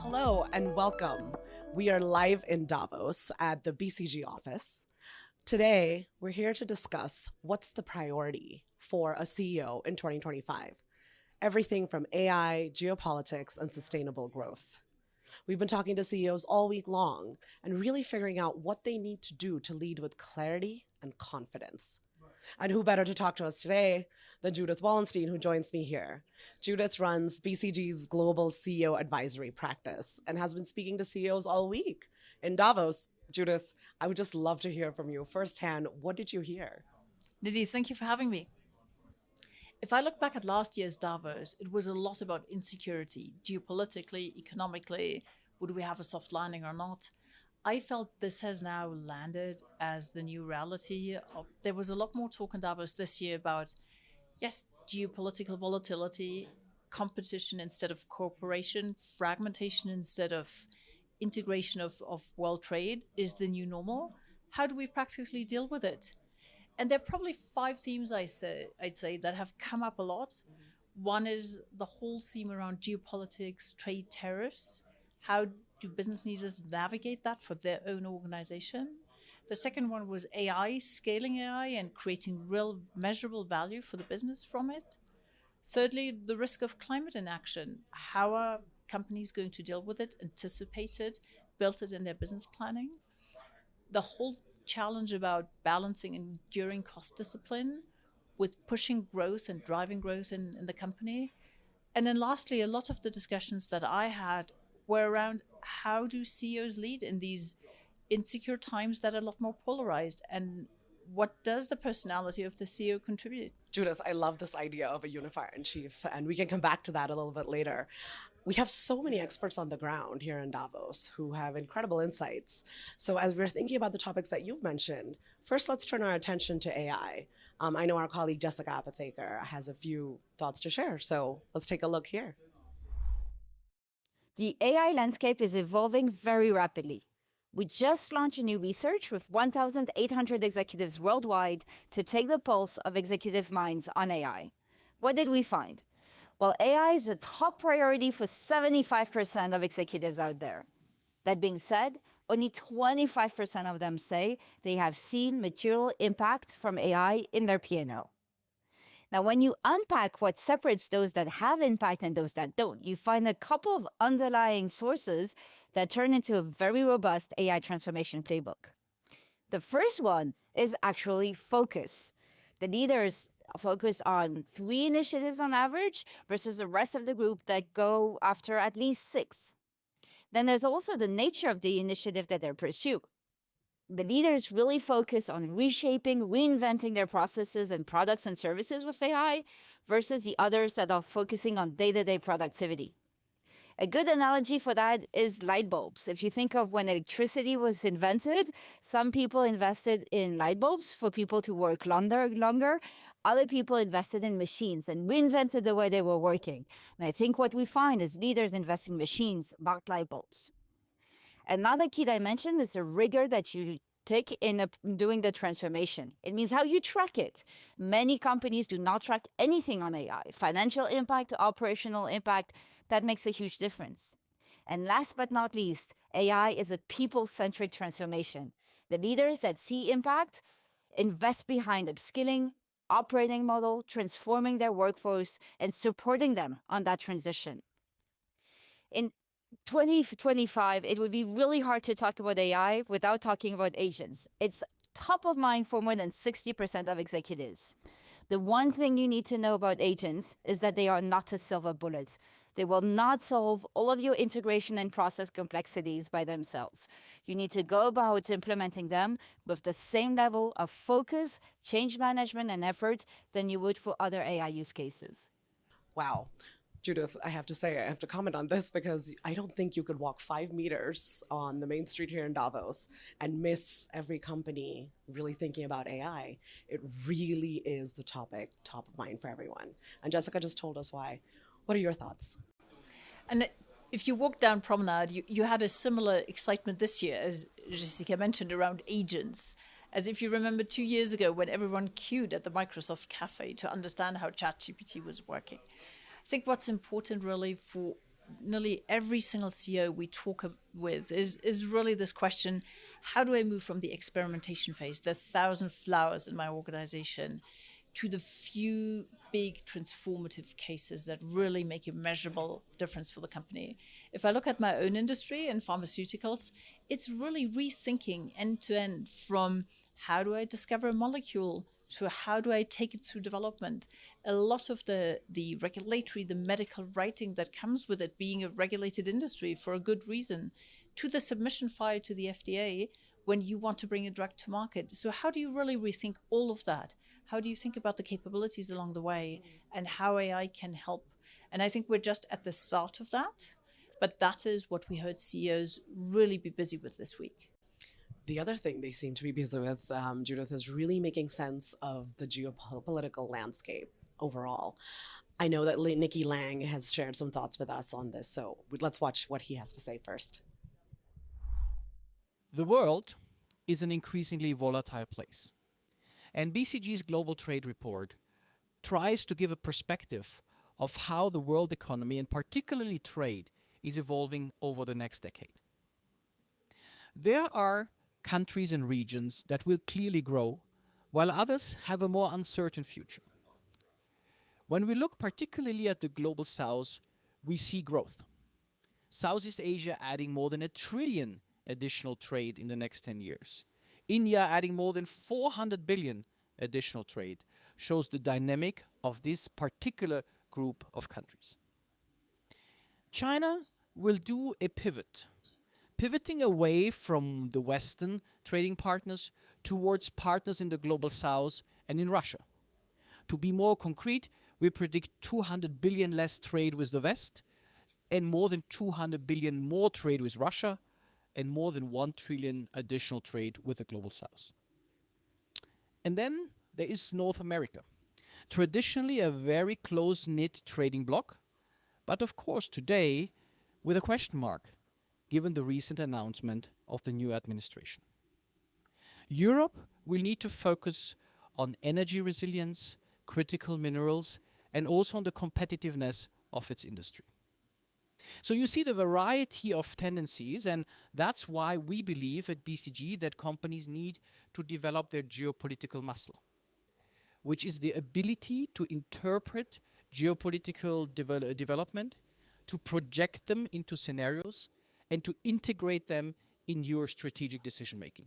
Hello and welcome. We are live in Davos at the BCG office. Today, we're here to discuss what's the priority for a CEO in 2025. Everything from AI, geopolitics, and sustainable growth. We've been talking to CEOs all week long and really figuring out what they need to do to lead with clarity and confidence. And who better to talk to us today than Judith Wallenstein, who joins me here. Judith runs BCG's global CEO advisory practice and has been speaking to CEOs all week in Davos. Judith, I would just love to hear from you firsthand. What did you hear? Nidhi, thank you for having me. If I look back at last year's Davos, it was a lot about insecurity, geopolitically, economically, would we have a soft landing or not? I felt this has now landed as the new reality. There was a lot more talk in Davos this year about, yes, geopolitical volatility, competition instead of cooperation, fragmentation instead of integration of world trade is the new normal. How do we practically deal with it? And there are probably five themes I'd say that have come up a lot. One is the whole theme around geopolitics, trade tariffs. How do business leaders navigate that for their own organization? The second one was AI, scaling AI and creating real measurable value for the business from it. Thirdly, the risk of climate inaction. How are companies going to deal with it, anticipate it, built it in their business planning? The whole challenge about balancing enduring cost discipline with pushing growth and driving growth in the company. And then lastly, a lot of the discussions that I had were around how do CEOs lead in these insecure times that are a lot more polarized, and what does the personality of the CEO contribute? Judith, I love this idea of a unifier in chief, and we can come back to that a little bit later. We have so many experts on the ground here in Davos who have incredible insights. So as we're thinking about the topics that you've mentioned, first let's turn our attention to AI. I know our colleague Jessica Apotheker has a few thoughts to share, so let's take a look here. The AI landscape is evolving very rapidly. We just launched a new research with 1,800 executives worldwide to take the pulse of executive minds on AI. What did we find? Well, AI is a top priority for 75% of executives out there. That being said, only 25% of them say they have seen material impact from AI in their P&L. Now, when you unpack what separates those that have impact and those that don't, you find a couple of underlying sources that turn into a very robust AI transformation playbook. The first one is actually focus. The leaders focus on 3 initiatives on average versus the rest of the group that go after at least 6. Then there's also the nature of the initiative that they pursue. The leaders really focus on reshaping, reinventing their processes and products and services with AI versus the others that are focusing on day-to-day productivity. A good analogy for that is light bulbs. If you think of when electricity was invented, some people invested in light bulbs for people to work longer. Other people invested in machines and reinvented the way they were working. And I think what we find is leaders invest in machines, not light bulbs. Another key dimension is the rigor that you take in doing the transformation. It means how you track it. Many companies do not track anything on AI. Financial impact, operational impact, that makes a huge difference. And last but not least, AI is a people-centric transformation. The leaders that see impact invest behind upskilling, operating model, transforming their workforce, and supporting them on that transition. In 2025, it would be really hard to talk about AI without talking about agents. It's top of mind for more than 60% of executives. The one thing you need to know about agents is that they are not a silver bullet. They will not solve all of your integration and process complexities by themselves. You need to go about implementing them with the same level of focus, change management, and effort than you would for other AI use cases. Wow. Judith, I have to say, I have to comment on this because I don't think you could walk 5 meters on the main street here in Davos and miss every company really thinking about AI. It really is the topic top of mind for everyone. And Jessica just told us why. What are your thoughts? And if you walk down Promenade, you had a similar excitement this year, as Jessica mentioned, around agents. As if you remember 2 years ago when everyone queued at the Microsoft Cafe to understand how ChatGPT was working. I think what's important really for nearly every single CEO we talk with is really this question: how do I move from the experimentation phase, the 1,000 flowers in my organization, to the few big transformative cases that really make a measurable difference for the company? If I look at my own industry in pharmaceuticals, it's really rethinking end to end, from how do I discover a molecule to how do I take it through development. A lot of the regulatory, the medical writing that comes with it being a regulated industry for a good reason, to the submission file to the FDA when you want to bring a drug to market. So how do you really rethink all of that? How do you think about the capabilities along the way and how AI can help? And I think we're just at the start of that, but that is what we heard CEOs really be busy with this week. The other thing they seem to be busy with, Judith, is really making sense of the geopolitical landscape overall. I know that Nikki Lang has shared some thoughts with us on this, so let's watch what he has to say first. The world is an increasingly volatile place, and BCG's Global Trade Report tries to give a perspective of how the world economy, and particularly trade, is evolving over the next decade. There are countries and regions that will clearly grow, while others have a more uncertain future. When we look particularly at the global south, we see growth. Southeast Asia adding more than $1 trillion additional trade in the next 10 years. India adding more than 400 billion additional trade shows the dynamic of this particular group of countries. China will do a pivot, pivoting away from the Western trading partners towards partners in the global south and in Russia. To be more concrete, we predict 200 billion less trade with the West and more than 200 billion more trade with Russia and more than 1 trillion additional trade with the global south. And then there is North America, traditionally a very close-knit trading bloc, but of course today with a question mark, given the recent announcement of the new administration. Europe will need to focus on energy resilience, critical minerals, and also on the competitiveness of its industry. So you see the variety of tendencies, and that's why we believe at BCG that companies need to develop their geopolitical muscle, which is the ability to interpret geopolitical development, to project them into scenarios, and to integrate them in your strategic decision making.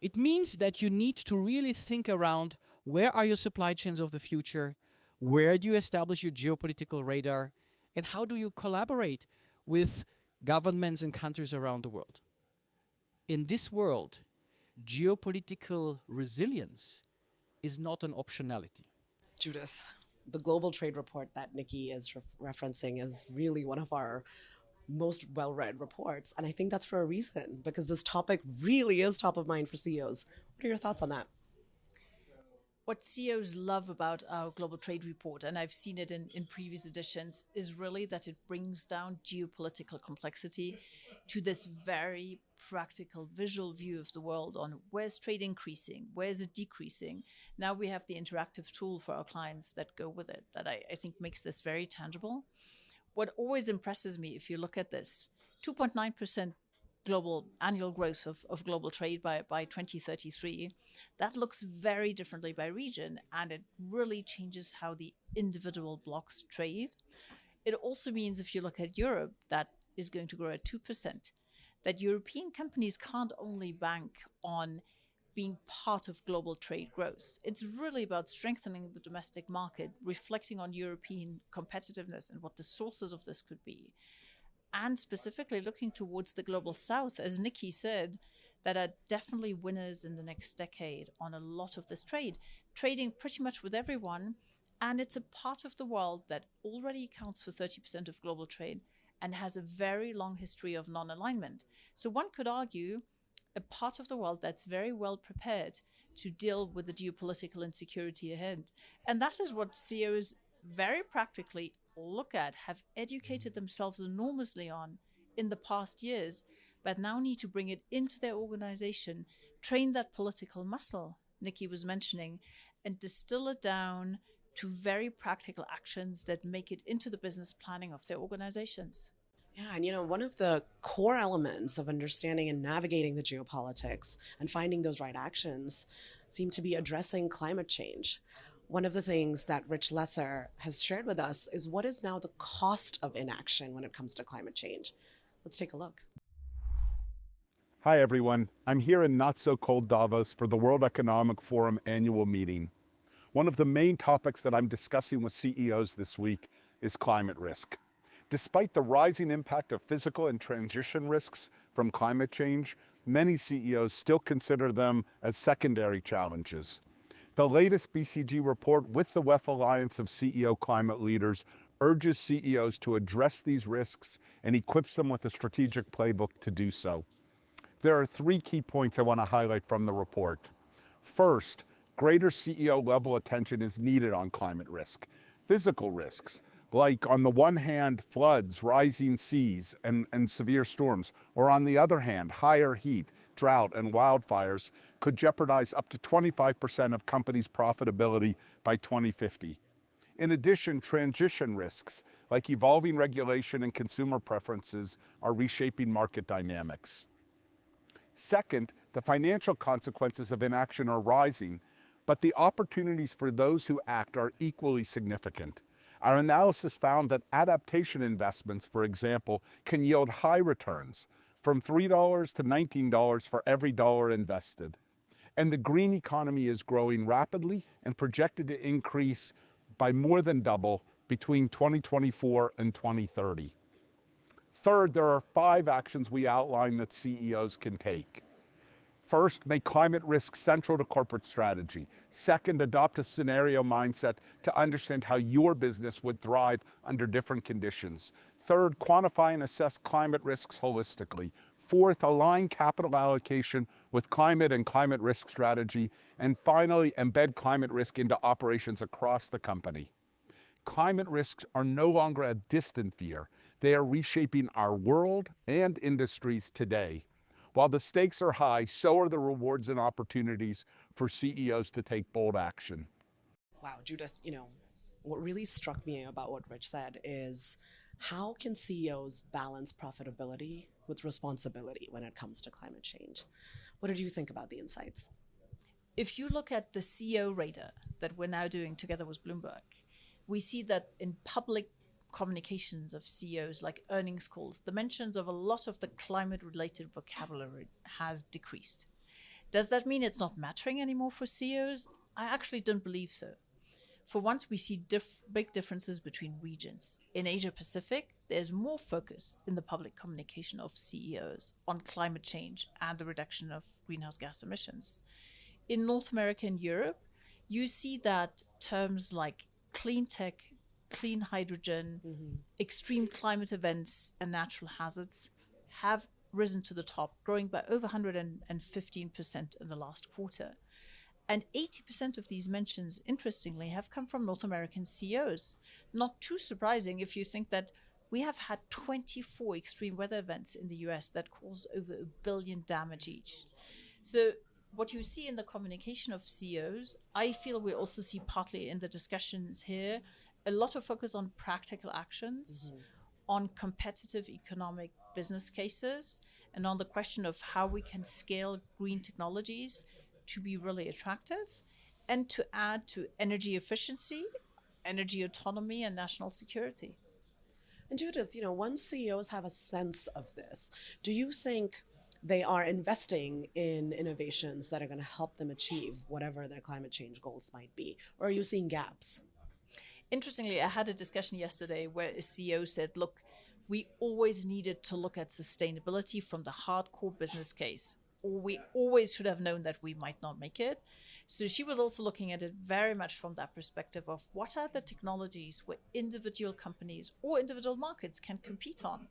It means that you need to really think around where are your supply chains of the future, where do you establish your geopolitical radar, and how do you collaborate with governments and countries around the world. In this world, geopolitical resilience is not an optionality. Judith, the Global Trade Report that Nikki is referencing is really one of our most well-read reports. And I think that's for a reason, because this topic really is top of mind for CEOs. What are your thoughts on that? What CEOs love about our Global Trade Report, and I've seen it in previous editions, is really that it brings down geopolitical complexity to this very practical visual view of the world on where's trade increasing, where's it decreasing. Now we have the interactive tool for our clients that go with it that I think makes this very tangible. What always impresses me, if you look at this, 2.9% global annual growth of global trade by 2033, that looks very differently by region, and it really changes how the individual blocks trade. It also means if you look at Europe, that is going to grow at 2%, that European companies can't only bank on being part of global trade growth. It's really about strengthening the domestic market, reflecting on European competitiveness and what the sources of this could be. And specifically looking towards the global south, as Nikki said, that are definitely winners in the next decade on a lot of this trade, trading pretty much with everyone. And it's a part of the world that already accounts for 30% of global trade and has a very long history of non-alignment. So one could argue a part of the world that's very well prepared to deal with the geopolitical insecurity ahead. And that is what CEOs very practically look at, have educated themselves enormously on in the past years, but now need to bring it into their organization, train that political muscle Nikki was mentioning, and distill it down to very practical actions that make it into the business planning of their organizations. Yeah, and one of the core elements of understanding and navigating the geopolitics and finding those right actions seem to be addressing climate change. One of the things that Rich Lesser has shared with us is what is now the cost of inaction when it comes to climate change. Let's take a look. Hi, everyone. I'm here in not-so-cold Davos for the World Economic Forum annual meeting. One of the main topics that I'm discussing with CEOs this week is climate risk. Despite the rising impact of physical and transition risks from climate change, many CEOs still consider them as secondary challenges. The latest BCG report with the WEF Alliance of CEO Climate Leaders urges CEOs to address these risks and equips them with a strategic playbook to do so. There are 3 key points I want to highlight from the report. First, greater CEO level attention is needed on climate risk. Physical risks, like on the one hand, floods, rising seas, and severe storms, or on the other hand, higher heat, drought, and wildfires could jeopardize up to 25% of companies' profitability by 2050. In addition, transition risks, like evolving regulation and consumer preferences, are reshaping market dynamics. Second, the financial consequences of inaction are rising, but the opportunities for those who act are equally significant. Our analysis found that adaptation investments, for example, can yield high returns, from $3 to $19 for every dollar invested. And the green economy is growing rapidly and projected to increase by more than double between 2024 and 2030. Third, there are 5 actions we outline that CEOs can take. First, make climate risk central to corporate strategy. Second, adopt a scenario mindset to understand how your business would thrive under different conditions. Third, quantify and assess climate risks holistically. Fourth, align capital allocation with climate and climate risk strategy. And finally, embed climate risk into operations across the company. Climate risks are no longer a distant fear. They are reshaping our world and industries today. While the stakes are high, so are the rewards and opportunities for CEOs to take bold action. Wow, Judith, what really struck me about what Rich said is how can CEOs balance profitability with responsibility when it comes to climate change? What did you think about the insights? If you look at the CEO radar that we're now doing together with Bloomberg, we see that in public communications of CEOs, like earnings calls, the mentions of a lot of the climate-related vocabulary has decreased. Does that mean it's not mattering anymore for CEOs? I actually don't believe so. For once, we see big differences between regions. In Asia Pacific, there's more focus in the public communication of CEOs on climate change and the reduction of greenhouse gas emissions. In North America and Europe, you see that terms like clean tech, clean hydrogen, extreme climate events, and natural hazards have risen to the top, growing by over 115% in the last quarter. And 80% of these mentions, interestingly, have come from North American CEOs. Not too surprising if you think that we have had 24 extreme weather events in the US that caused over $1 billion damage each. So what you see in the communication of CEOs, I feel we also see partly in the discussions here, a lot of focus on practical actions, on competitive economic business cases, and on the question of how we can scale green technologies to be really attractive and to add to energy efficiency, energy autonomy, and national security. And Judith, once CEOs have a sense of this, do you think they are investing in innovations that are going to help them achieve whatever their climate change goals might be? Or are you seeing gaps? Interestingly, I had a discussion yesterday where a CEO said, look, we always needed to look at sustainability from the hardcore business case, or we always should have known that we might not make it. So she was also looking at it very much from that perspective of what are the technologies where individual companies or individual markets can compete on.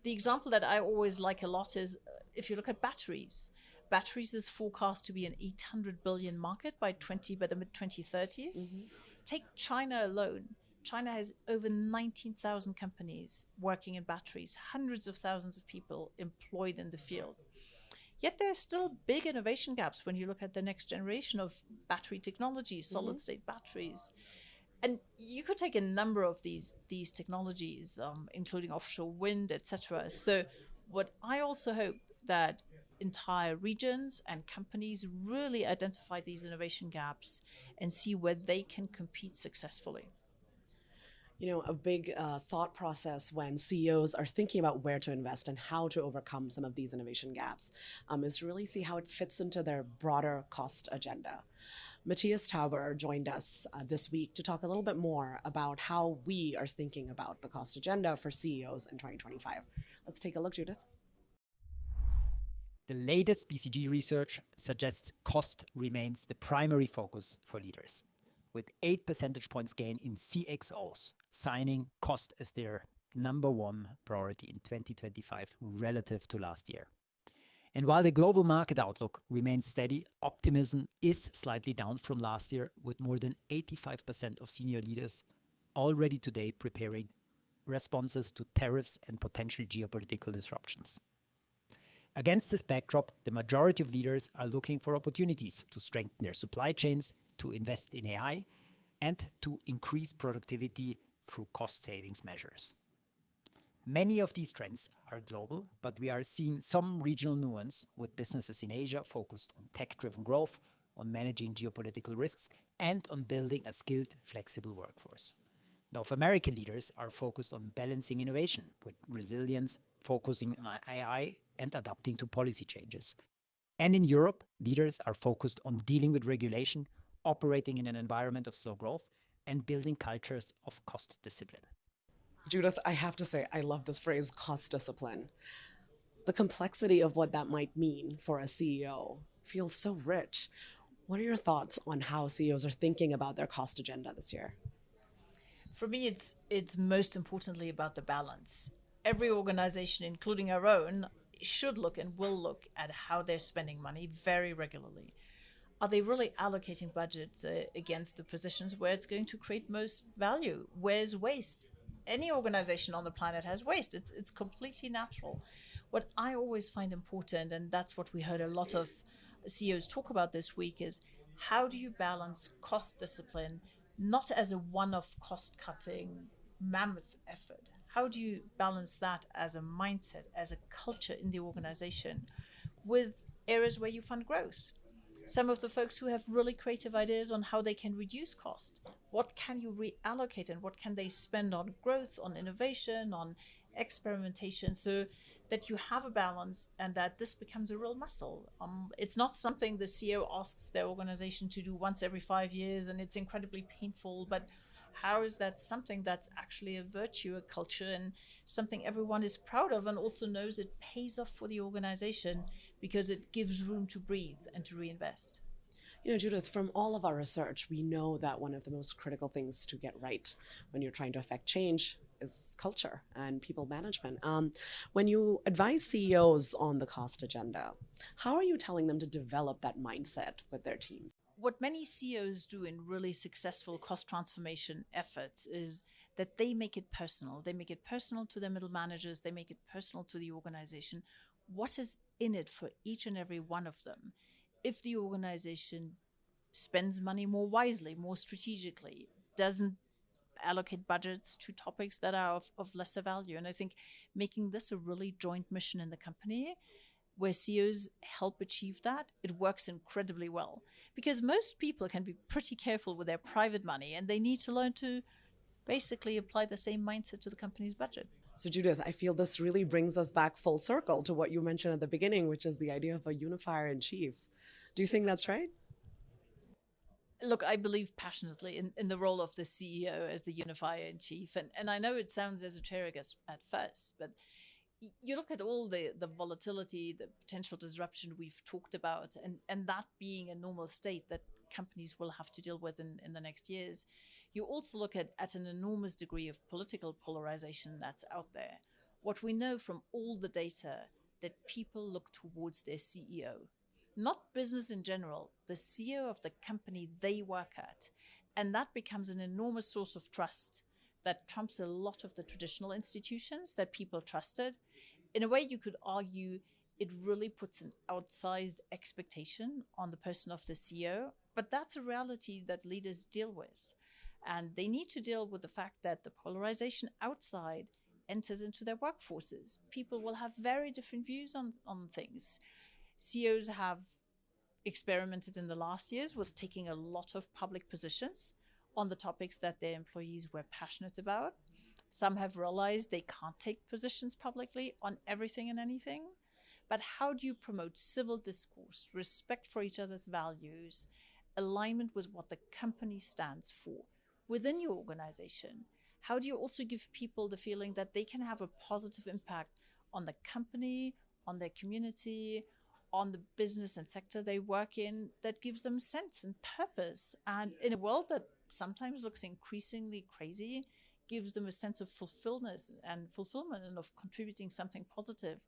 The example that I always like a lot is if you look at batteries. Batteries is forecast to be an 800 billion market by the mid-2030s. Take China alone. China has over 19,000 companies working in batteries, hundreds of thousands of people employed in the field. Yet there are still big innovation gaps when you look at the next generation of battery technology, solid-state batteries. And you could take a number of these technologies, including offshore wind, etc. So, what I also hope that entire regions and companies really identify these innovation gaps and see where they can compete successfully. You know, a big thought process when CEOs are thinking about where to invest and how to overcome some of these innovation gaps is to really see how it fits into their broader cost agenda. Matthias Tauber joined us this week to talk a little bit more about how we are thinking about the cost agenda for CEOs in 2025. Let's take a look, Judith. The latest BCG research suggests cost remains the primary focus for leaders, with 8 percentage points gain in CXOs signing cost as their number one priority in 2025 relative to last year. And while the global market outlook remains steady, optimism is slightly down from last year, with more than 85% of senior leaders already today preparing responses to tariffs and potential geopolitical disruptions. Against this backdrop, the majority of leaders are looking for opportunities to strengthen their supply chains, to invest in AI, and to increase productivity through cost savings measures. Many of these trends are global, but we are seeing some regional nuance, with businesses in Asia focused on tech-driven growth, on managing geopolitical risks, and on building a skilled, flexible workforce. North American leaders are focused on balancing innovation with resilience, focusing on AI, and adapting to policy changes. And in Europe, leaders are focused on dealing with regulation, operating in an environment of slow growth, and building cultures of cost discipline. Judith, I have to say, I love this phrase, cost discipline. The complexity of what that might mean for a CEO feels so rich. What are your thoughts on how CEOs are thinking about their cost agenda this year? For me, it's most importantly about the balance. Every organization, including our own, should look and will look at how they're spending money very regularly. Are they really allocating budgets against the positions where it's going to create most value? Where's waste? Any organization on the planet has waste. It's completely natural. What I always find important, and that's what we heard a lot of CEOs talk about this week, is how do you balance cost discipline, not as a one-off cost-cutting mammoth effort? How do you balance that as a mindset, as a culture in the organization, with areas where you fund growth? Some of the folks who have really creative ideas on how they can reduce cost. What can you reallocate and what can they spend on growth, on innovation, on experimentation, so that you have a balance and that this becomes a real muscle. It's not something the CEO asks their organization to do once every 5 years and it's incredibly painful, but how is that something that's actually a virtue, a culture, and something everyone is proud of and also knows it pays off for the organization because it gives room to breathe and to reinvest? You know, Judith, from all of our research, we know that one of the most critical things to get right when you're trying to affect change is culture and people management. When you advise CEOs on the cost agenda, how are you telling them to develop that mindset with their teams? What many CEOs do in really successful cost transformation efforts is that they make it personal. They make it personal to their middle managers. They make it personal to the organization. What is in it for each and every one of them? If the organization spends money more wisely, more strategically, doesn't allocate budgets to topics that are of lesser value. And I think making this a really joint mission in the company where CEOs help achieve that, it works incredibly well. Because most people can be pretty careful with their private money and they need to learn to basically apply the same mindset to the company's budget. So Judith, I feel this really brings us back full circle to what you mentioned at the beginning, which is the idea of a unifier in chief. Do you think that's right? Look, I believe passionately in the role of the CEO as the unifier in chief. And I know it sounds esoteric at first, but you look at all the volatility, the potential disruption we've talked about, and that being a normal state that companies will have to deal with in the next years. You also look at an enormous degree of political polarization that's out there. What we know from all the data, that people look towards their CEO, not business in general, the CEO of the company they work at. And that becomes an enormous source of trust that trumps a lot of the traditional institutions that people trusted. In a way, you could argue it really puts an outsized expectation on the person of the CEO, but that's a reality that leaders deal with. And they need to deal with the fact that the polarization outside enters into their workforces. People will have very different views on things. CEOs have experimented in the last years with taking a lot of public positions on the topics that their employees were passionate about. Some have realized they can't take positions publicly on everything and anything. But how do you promote civil discourse, respect for each other's values, alignment with what the company stands for within your organization? How do you also give people the feeling that they can have a positive impact on the company, on their community, on the business and sector they work in, that gives them sense and purpose? And in a world that sometimes looks increasingly crazy, gives them a sense of fulfillment and of contributing something positive.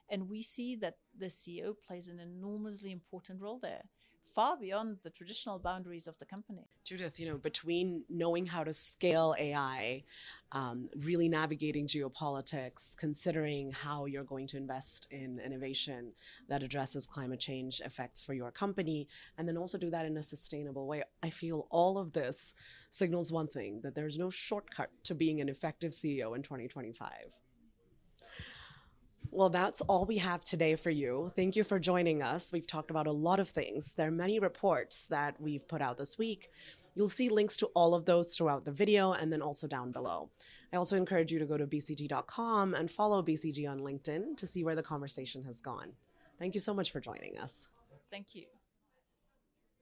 And we see that the CEO plays an enormously important role there, far beyond the traditional boundaries of the company. Judith, between knowing how to scale AI, really navigating geopolitics, considering how you're going to invest in innovation that addresses climate change effects for your company, and then also do that in a sustainable way, I feel all of this signals one thing, that there's no shortcut to being an effective CEO in 2025. Well, that's all we have today for you. Thank you for joining us. We've talked about a lot of things. There are many reports that we've put out this week. You'll see links to all of those throughout the video and then also down below. I also encourage you to go to bcg.com and follow BCG on LinkedIn to see where the conversation has gone. Thank you so much for joining us. Thank you.